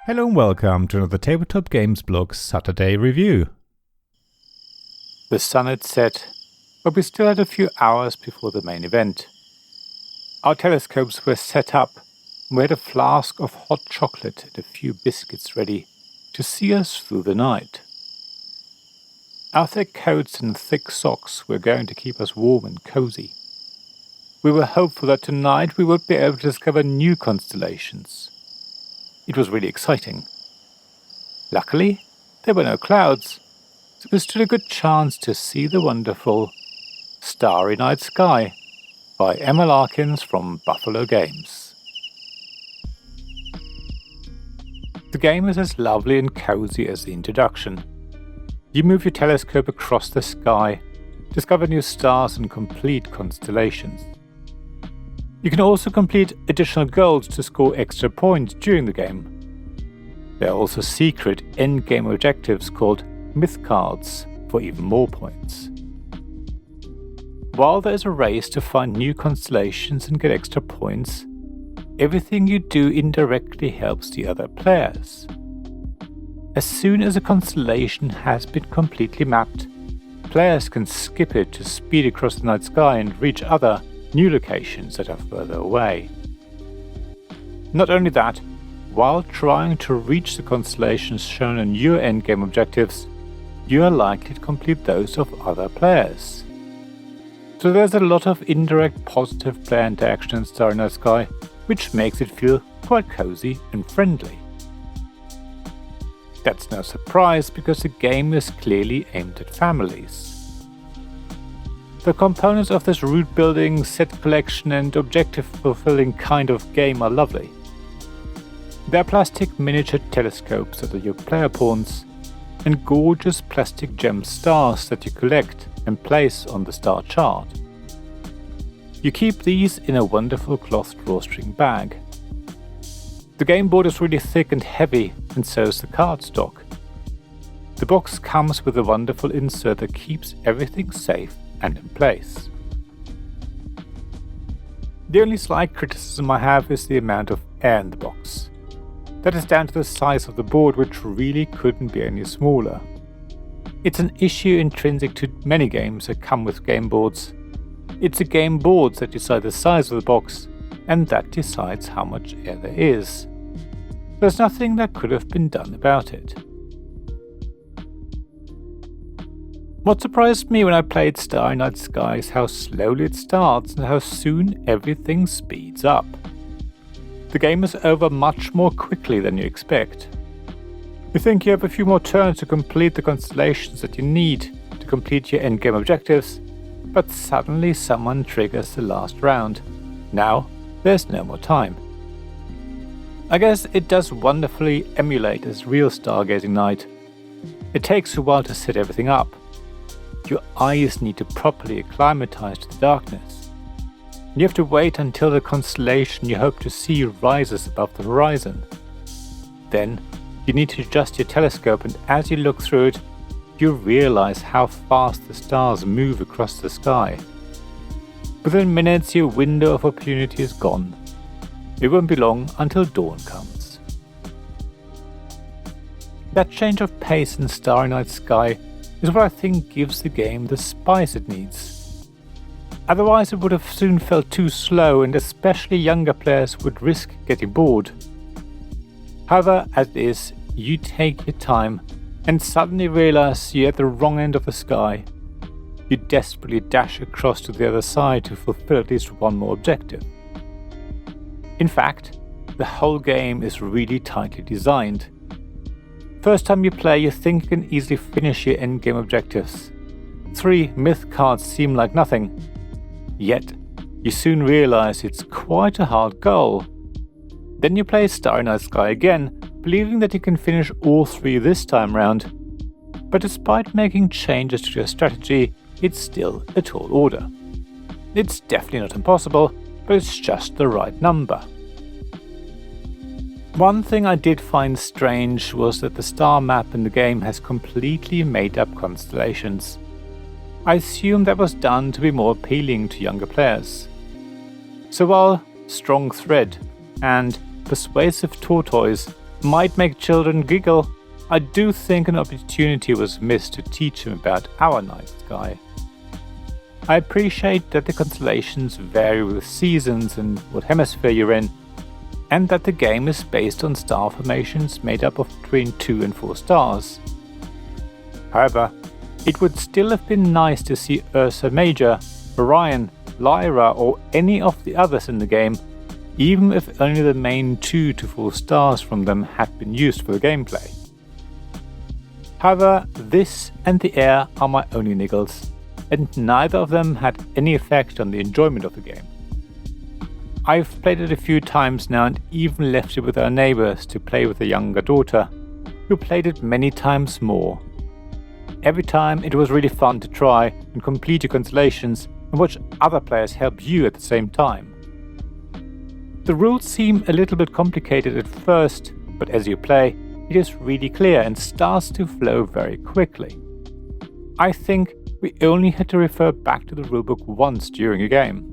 Hello and welcome to another Tabletop Games Blog Saturday review. The sun had set, but we still had a few hours before the main event. Our telescopes were set up, and we had a flask of hot chocolate and a few biscuits ready to see us through the night. Our thick coats and thick socks were going to keep us warm and cozy. We were hopeful that tonight we would be able to discover new constellations. It was really exciting. Luckily, there were no clouds, so we stood a good chance to see the wonderful Starry Night Sky by Emma Larkins from Buffalo Games. The game is as lovely and cozy as the introduction. You move your telescope across the sky, discover new stars and complete constellations. You can also complete additional goals to score extra points during the game. There are also secret end-game objectives called myth cards for even more points. While there is a race to find new constellations and get extra points, everything you do indirectly helps the other players. As soon as a constellation has been completely mapped, players can skip it to speed across the night sky and reach other new locations that are further away. Not only that, while trying to reach the constellations shown in your endgame objectives, you are likely to complete those of other players. So there's a lot of indirect positive player interaction in Starry Night Sky, which makes it feel quite cozy and friendly. That's no surprise because the game is clearly aimed at families. The components of this route building, set collection and objective fulfilling kind of game are lovely. There are plastic miniature telescopes that are your player pawns, and gorgeous plastic gem stars that you collect and place on the star chart. You keep these in a wonderful cloth drawstring bag. The game board is really thick and heavy, and so is the cardstock. The box comes with a wonderful insert that keeps everything safe and in place. The only slight criticism I have is the amount of air in the box. That is down to the size of the board, which really couldn't be any smaller. It's an issue intrinsic to many games that come with game boards. It's the game boards that decide the size of the box, and that decides how much air there is. There's nothing that could have been done about it. What surprised me when I played Starry Night Sky is how slowly it starts and how soon everything speeds up. The game is over much more quickly than you expect. You think you have a few more turns to complete the constellations that you need to complete your endgame objectives, but suddenly someone triggers the last round. Now, there's no more time. I guess it does wonderfully emulate a real stargazing night. It takes a while to set everything up. Your eyes need to properly acclimatize to the darkness. You have to wait until the constellation you hope to see rises above the horizon. Then, you need to adjust your telescope, and as you look through it, you realize how fast the stars move across the sky. Within minutes, your window of opportunity is gone. It won't be long until dawn comes. That change of pace in Starry Night Sky is what I think gives the game the spice it needs. Otherwise it would have soon felt too slow, and especially younger players would risk getting bored. However, as it is, you take your time and suddenly realize you're at the wrong end of the sky. You desperately dash across to the other side to fulfill at least one more objective. In fact, the whole game is really tightly designed. First time you play, you think you can easily finish your endgame objectives. 3 myth cards seem like nothing. Yet, you soon realize it's quite a hard goal. Then you play Starry Night Sky again, believing that you can finish all 3 this time round. But despite making changes to your strategy, it's still a tall order. It's definitely not impossible, but it's just the right number. One thing I did find strange was that the star map in the game has completely made up constellations. I assume that was done to be more appealing to younger players. So while Strong Thread and Persuasive Tortoise might make children giggle, I do think an opportunity was missed to teach them about our night sky. I appreciate that the constellations vary with seasons and what hemisphere you're in, and that the game is based on star formations made up of between 2 and 4 stars. However, it would still have been nice to see Ursa Major, Orion, Lyra, or any of the others in the game, even if only the main 2 to 4 stars from them had been used for the gameplay. However, this and the air are my only niggles, and neither of them had any effect on the enjoyment of the game. I've played it a few times now and even left it with our neighbours to play with a younger daughter, who played it many times more. Every time it was really fun to try and complete your constellations and watch other players help you at the same time. The rules seem a little bit complicated at first, but as you play, it is really clear and starts to flow very quickly. I think we only had to refer back to the rulebook once during a game.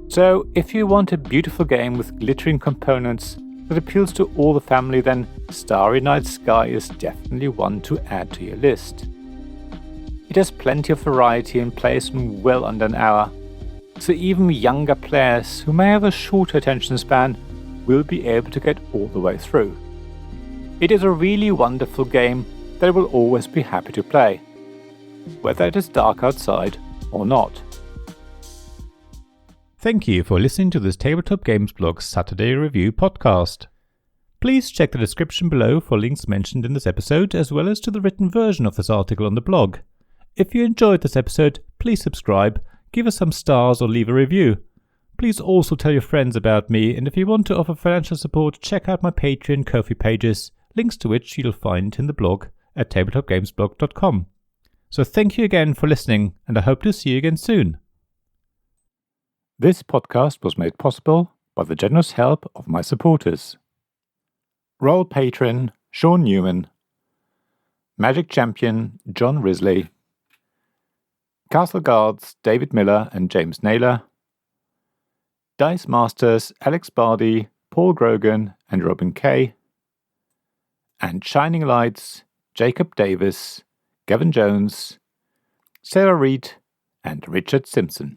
So if you want a beautiful game with glittering components that appeals to all the family, then Starry Night Sky is definitely one to add to your list. It has plenty of variety and plays in well under an hour, so even younger players who may have a shorter attention span will be able to get all the way through. It is a really wonderful game that I will always be happy to play, whether it is dark outside or not. Thank you for listening to this Tabletop Games Blog Saturday Review podcast. Please check the description below for links mentioned in this episode, as well as to the written version of this article on the blog. If you enjoyed this episode, please subscribe, give us some stars or leave a review. Please also tell your friends about me, and if you want to offer financial support, check out my Patreon and Ko-fi pages, links to which you'll find in the blog at tabletopgamesblog.com. So thank you again for listening, and I hope to see you again soon. This podcast was made possible by the generous help of my supporters. Royal Patron Sean Newman, Magic Champion John Risley, Castle Guards David Miller and James Naylor, Dice Masters Alex Bardi, Paul Grogan and Robin Kay, and Shining Lights Jacob Davis, Gavin Jones, Sarah Reed and Richard Simpson.